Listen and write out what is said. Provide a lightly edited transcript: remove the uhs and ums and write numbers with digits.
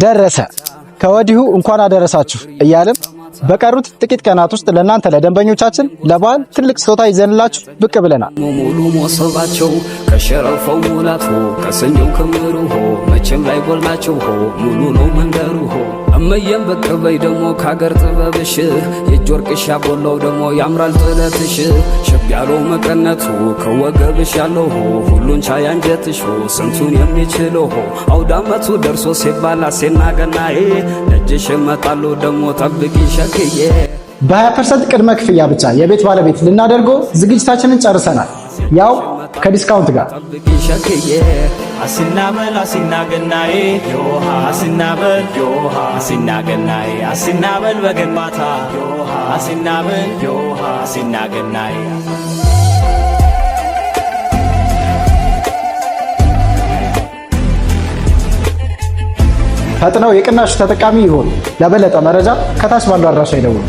ደረሰ ከወዲሁ እንኳን አደረሳችሁ እያልን በቀሩት ጥቂት ቀናት ውስጥ ለእናንተ ለደንበኞቻችን ለበዓል ትልቅ ስጦታ ይዘንላችሁ ብቅ ብለናል። ሙሉ ሞሰባቸው ከሸረፈው ሙላቱ ከሰኞው ክምሩ መቼም ላይ ጎላቸው ሙሉ ነው መንደሩ እመየም ብቅ በይ ደግሞ ከሀገር ጥበብሽ የእጅ ወርቅሽ ያጎላው ደግሞ ያምራል ጥለትሽ ሸብ ያለው መቀነቱ ከወገብሽ ያለው ሁሉን ቻይ አንጀትሽ ስንቱን የሚችለው አውዳመቱ ደርሶ ሲባል አሴና ገናዬ ደጅሽ እመጣለሁ ደግሞ ጠብቂ ሸክዬ። በ20% ቅድመ ክፍያ ብቻ የቤት ባለቤት ልናደርገው ዝግጅታችንን ጨርሰናል፣ ያው ከዲስካውንት ጋር። አሲናበል አሲናገናዬ ዮሃ አሲናበል ዮሃ አሲናገናዬ አሲናበል በገንባታ ዮሃ አሲናበል ዮሃ አሲናገናዬ። ፈጥነው የቅናሹ ተጠቃሚ ይሁን። ለበለጠ መረጃ ከታች ባለው አድራሻ ይደውሉ።